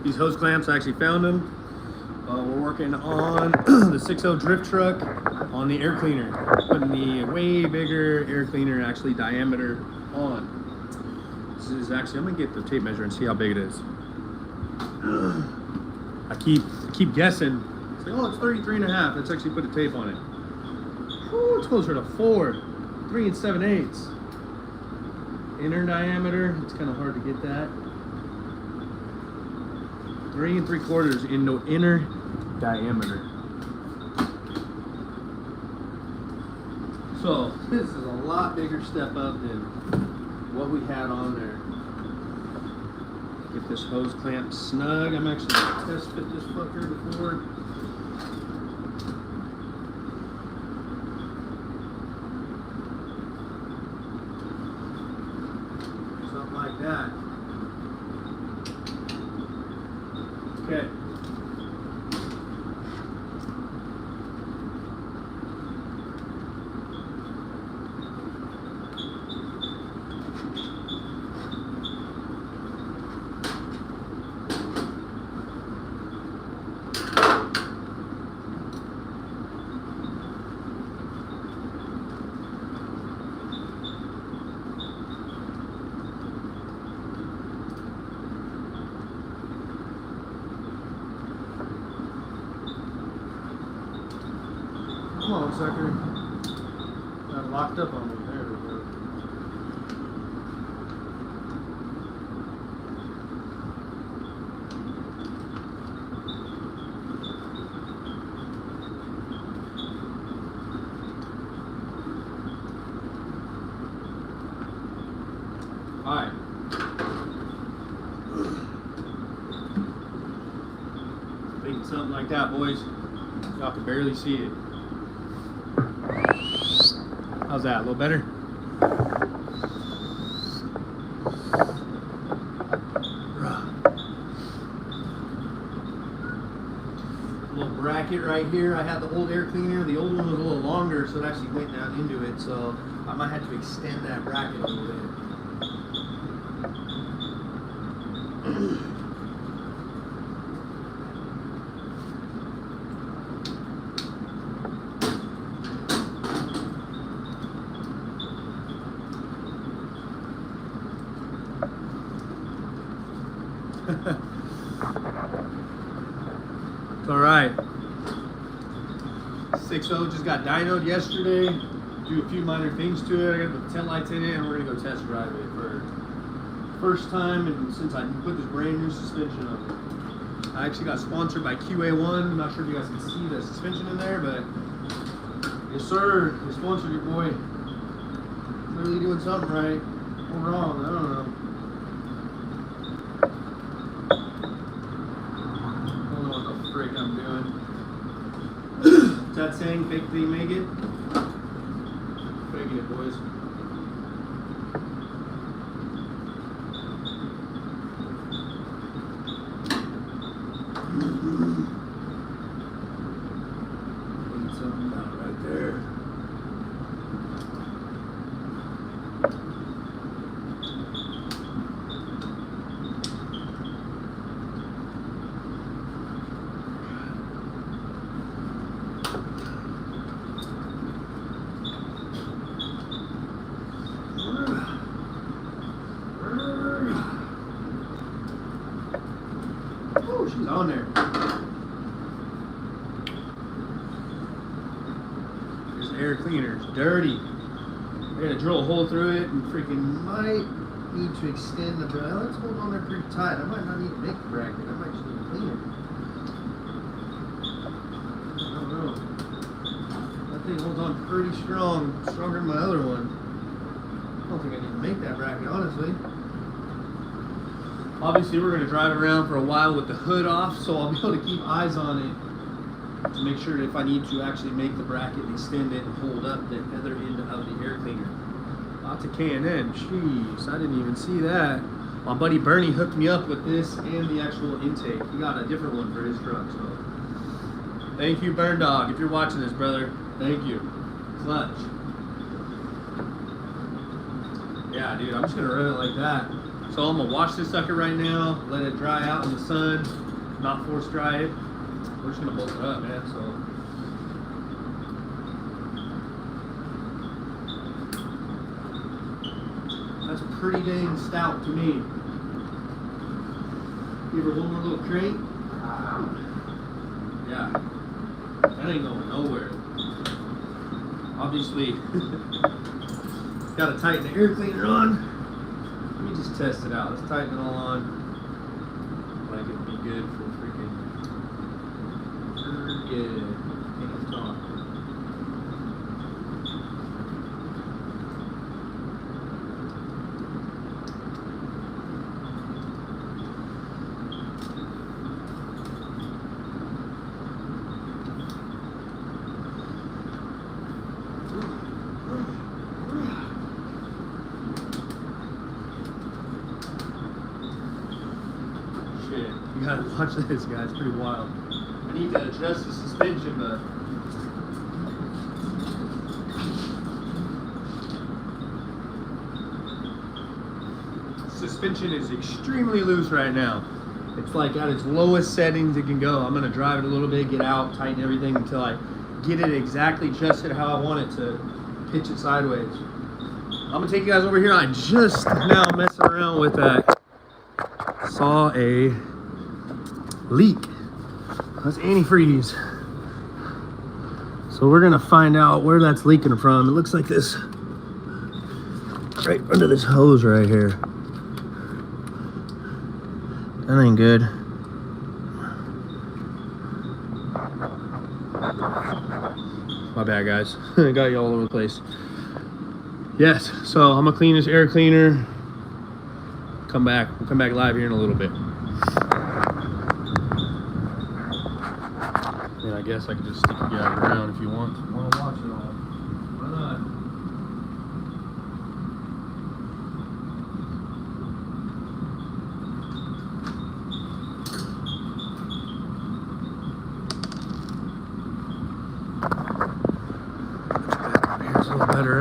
These hose clamps, I actually found them. We're working on the 6.0 drift truck on the air cleaner, putting the way bigger air cleaner actually diameter on. This is actually, I'm gonna get the tape measure and see how big it is. I keep guessing. It's like, oh, it's 33.5. Let's actually put the tape on it. Oh, it's closer to 4, 3 7/8. Inner diameter, it's kind of hard to get that. 3 3/4 in the inner diameter. So this is a lot bigger step up than what we had on there. Get this hose clamp snug. I'm actually gonna test fit this fucker before. Something like that. Okay. Come on, sucker. Got locked up on me. There we go. Alright. Thinking something like that, boys. Y'all can barely see it. How's that? A little better? Little bracket right here. I had the old air cleaner. The old one was a little longer, so it actually went down into it. So I might have to extend that bracket a little bit. It's all right. 6.0 just got dynoed yesterday. Do a few minor things to it. I got the tail lights in it, and we're gonna go test drive it for first time and since I put this brand new suspension on it. I actually got sponsored by QA1. I'm not sure if you guys can see the suspension in there, but yes, sir. They sponsored your boy. Clearly doing something right or wrong. I don't know. I'm doing. Is that saying fake till you make it? Faking it, boys. Putting something out right there. Oh, she's on there. This air cleaner is dirty. I gotta drill a hole through it and freaking might need to extend the bracket. Let's hold on there pretty tight. I might not need to make the bracket. I might just need to clean it. I don't know. That thing holds on pretty strong. Stronger than my other one. I don't think I need to make that bracket, honestly. Obviously, we're going to drive around for a while with the hood off, so I'll be able to keep eyes on it to make sure that if I need to actually make the bracket, extend it, and hold up the other end of the air cleaner. Lots of K&N. Jeez, I didn't even see that. My buddy Bernie hooked me up with this and the actual intake. He got a different one for his truck, so thank you, Burn Dog. If you're watching this, brother, thank you. Clutch. Yeah, dude, I'm just going to run it like that. So I'm gonna wash this sucker right now, let it dry out in the sun, not force dry it. We're just gonna bolt it up, man. So that's pretty dang stout to me. Give her one more little crank. Yeah, that ain't going nowhere. Obviously, got to tighten the air cleaner on. Let me just test it out. Let's tighten it all on. Like it'll be good for freaking good. Can't talk. You gotta watch this, guys. Pretty wild. I need to adjust the suspension, but suspension is extremely loose right now. It's like at its lowest settings it can go. I'm gonna drive it a little bit, get out, tighten everything until I get it exactly adjusted how I want it to pitch it sideways. I'm gonna take you guys over here. I just now messing around with that. Saw a leak. That's antifreeze. So we're gonna find out where that's leaking from. It looks like this, right under this hose right here. That ain't good. My bad, guys. I got you all over the place. Yes, so I'm gonna clean this air cleaner. We'll come back live here in a little bit. And I guess I could just stick you guys around if you want to watch it all. Why not? Here's a little better,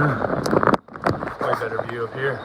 way better view up here.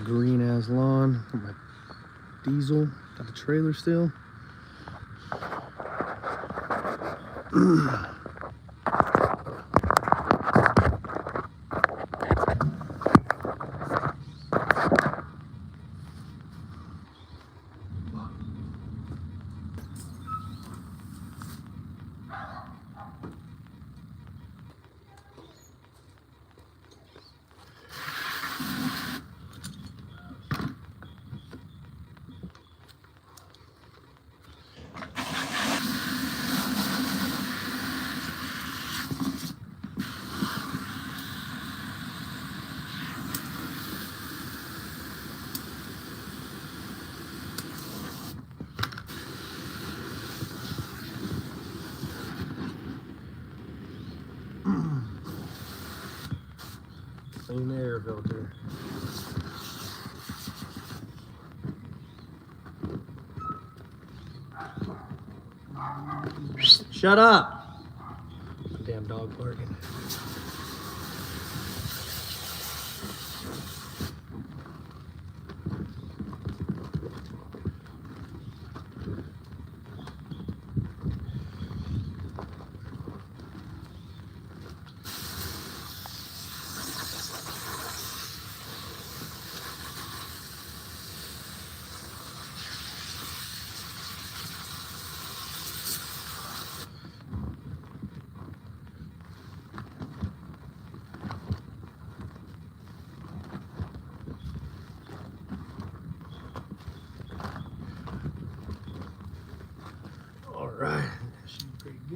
Green ass lawn. Got my diesel. Got the trailer still. Clean air filter. Shut up! Damn dog barking.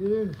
dude.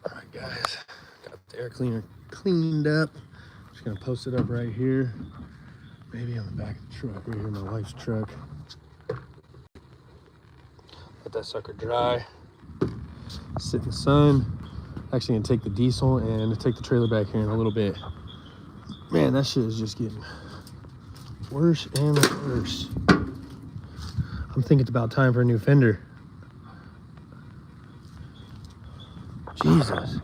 Alright guys, got the air cleaner cleaned up. Just gonna post it up right here. Maybe on the back of the truck, right here, my wife's truck. Let that sucker dry. Sit in the sun. Actually gonna take the diesel and take the trailer back here in a little bit. Man, that shit is just getting worse and worse. I'm thinking it's about time for a new fender. Jesus.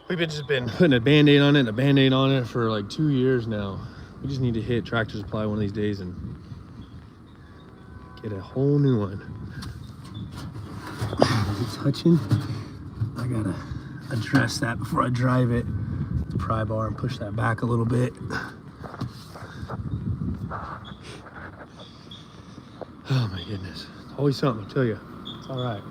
We've just been putting a Band-Aid on it and a Band-Aid on it for like 2 years now. We just need to hit Tractor Supply one of these days and get a whole new one. Is it touching? I gotta address that before I drive it. The pry bar and push that back a little bit. Oh my goodness. It's always something, I'll tell you. It's all right.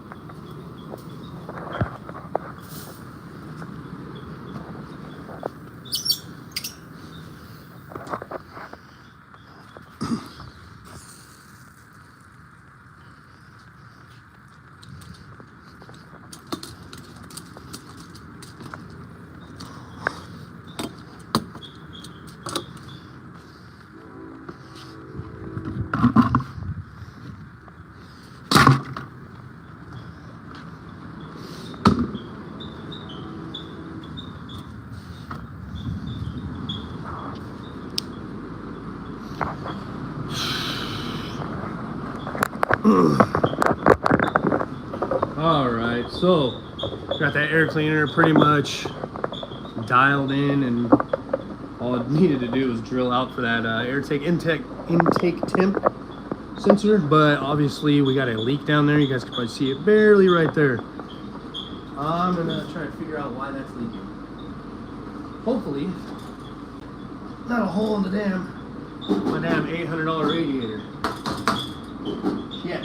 All right, so got that air cleaner pretty much dialed in, and all it needed to do was drill out for that intake temp sensor. But obviously we got a leak down there. You guys can probably see it barely right there. I'm gonna try to figure out why that's leaking. Hopefully not a hole in my damn $800 radiator. Yeah.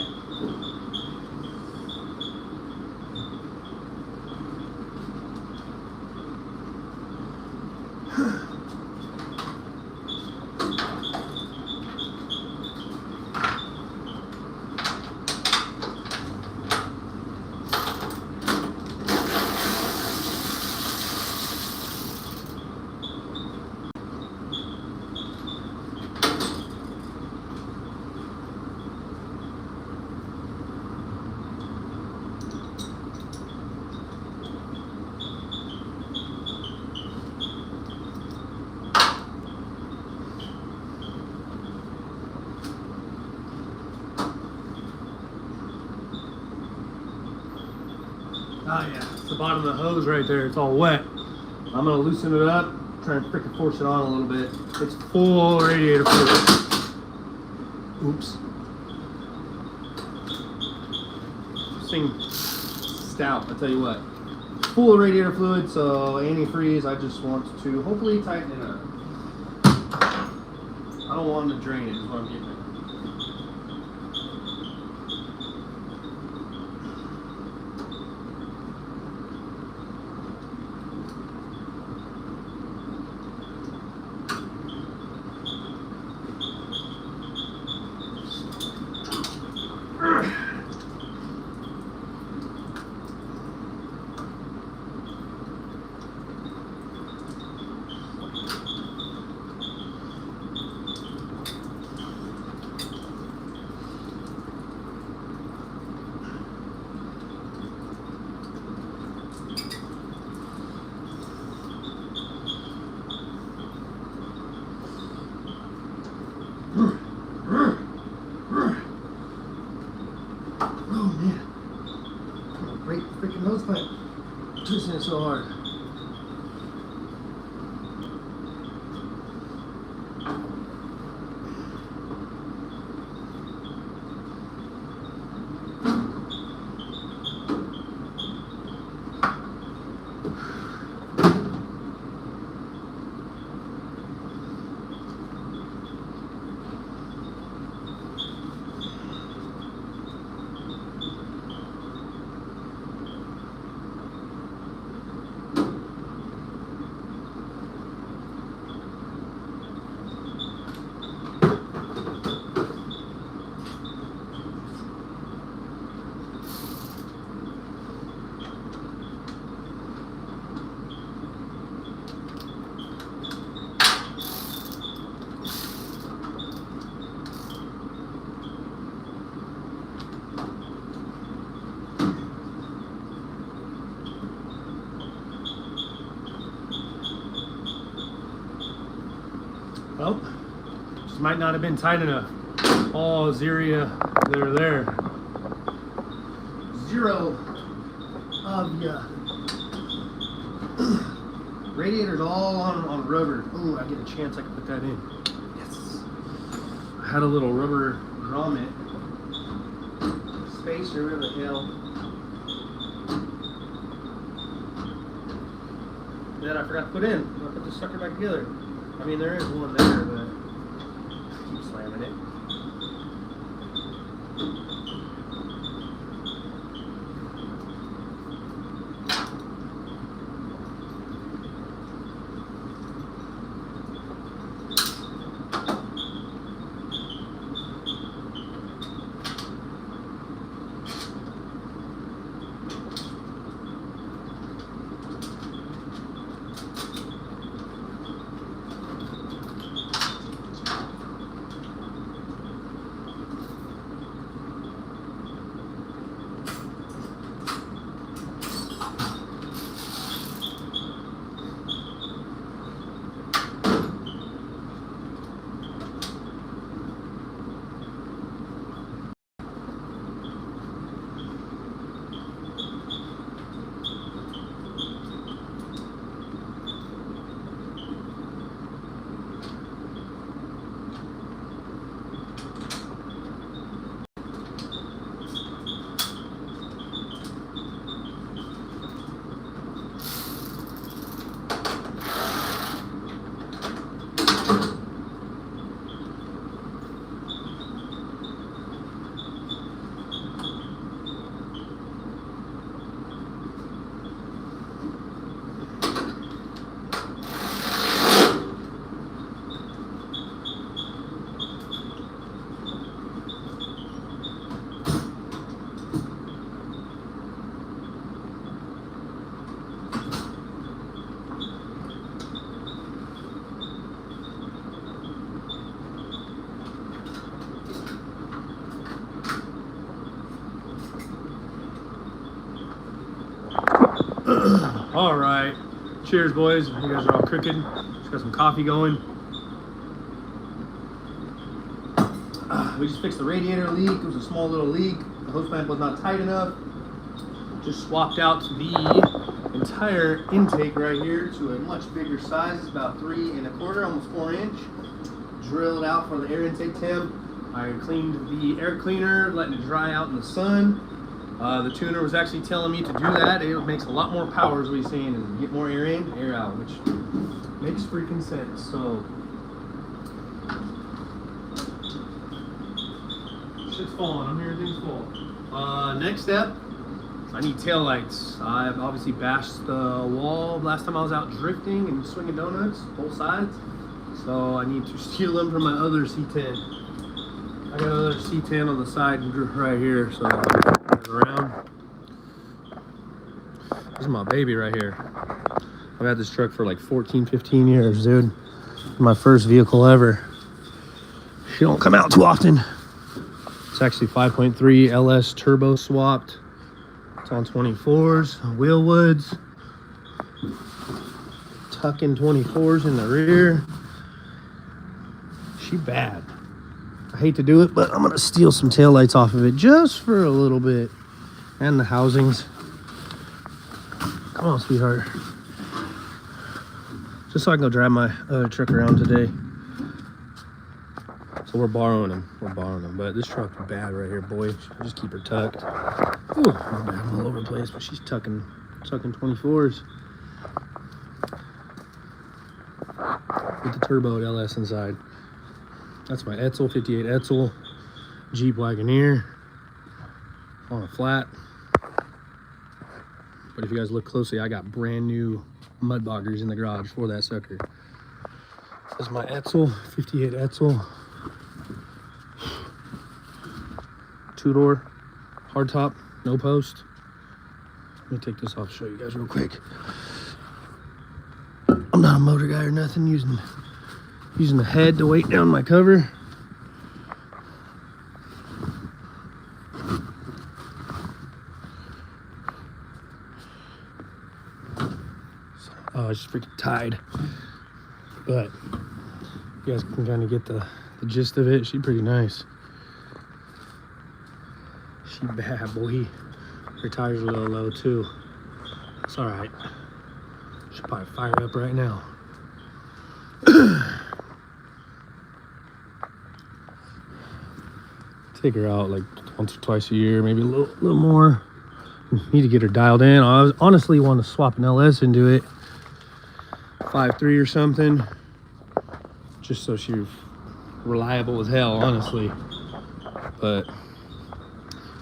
Oh yeah, it's the bottom of the hose right there. It's all wet. I'm gonna loosen it up, try and freaking force it on a little bit. It's full radiator fluid. Oops. This thing stout, I tell you what. Full of radiator fluid, so antifreeze, I just want to hopefully tighten it up. I don't want them to drain it, is what I'm getting at. so hard. Well, just might not have been tight enough. Oh, Xeria, they're there. Zero of ya. Radiator's all on rubber. Oh, I get a chance I can put that in. Yes. I had a little rubber grommet spacer, whatever the hell. That I forgot to put in. I put this sucker back together. I mean, there is one there, but I keep slamming it. All right, cheers, boys. You guys are all cooking. Just got some coffee going. We just fixed the radiator leak. It was a small little leak. The hose clamp was not tight enough. Just swapped out the entire intake right here to a much bigger size. It's about 3 1/4, almost 4 inch. Drilled out for the air intake temp. I cleaned the air cleaner, letting it dry out in the sun. The tuner was actually telling me to do that. It makes a lot more power, is what he's saying, and get more air in, air out, which makes freaking sense. So shit's falling. I'm hearing things fall. Next step, I need tail lights. I've obviously bashed the wall last time I was out drifting and swinging donuts, both sides. So I need to steal them from my other C10. I got another C10 on the side right here, so around. This is my baby right here. I've had this truck for like 14, 15 years, dude. My first vehicle ever. She don't come out too often. It's actually 5.3 LS turbo swapped. It's on 24s, wheel woods. Tucking 24s in the rear. She bad. I hate to do it, but I'm gonna steal some taillights off of it just for a little bit. And the housings. Come Come on, sweetheart. Just so I can go drive my other truck around today. So we're borrowing them. But this truck's bad right here, boy. Just keep her tucked. Ooh, not bad. I'm all over the place, but she's tucking 24s. With the turbo LS inside. That's my Etzel, 58 Etzel. Jeep Wagoneer. On a flat. But if you guys look closely, I got brand new mud boggers in the garage for that sucker. This is my Etzel, 58 Etzel. 2-door, hardtop, no post. Let me take this off, show you guys real quick. I'm not a motor guy or nothing, using the head to weight down my cover. Oh, it's just freaking tied. But you guys can kind of get the gist of it. She's pretty nice. She bad, boy. Her tires are a little low too. It's all right. Should probably fire up right now. Take her out like once or twice a year, maybe a little more. Need to get her dialed in. I honestly want to swap an LS into it. 5.3 or something. Just so she's reliable as hell, honestly. But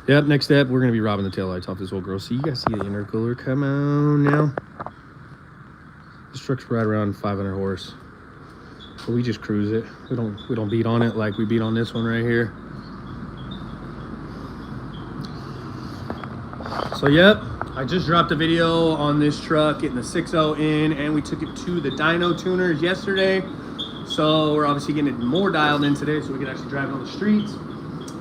yep, next step, we're gonna be robbing the taillights off this old girl. So you guys see the intercooler come on now. This truck's right around 500 horse. But we just cruise it. We don't beat on it like we beat on this one right here. So yep, I just dropped a video on this truck getting the 6.0 in, and we took it to the dyno tuners yesterday. So we're obviously getting it more dialed in today so we can actually drive it on the streets.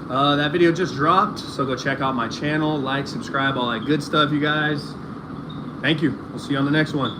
That video just dropped, so go check out my channel, like, subscribe, all that good stuff, you guys. Thank you. We'll see you on the next one.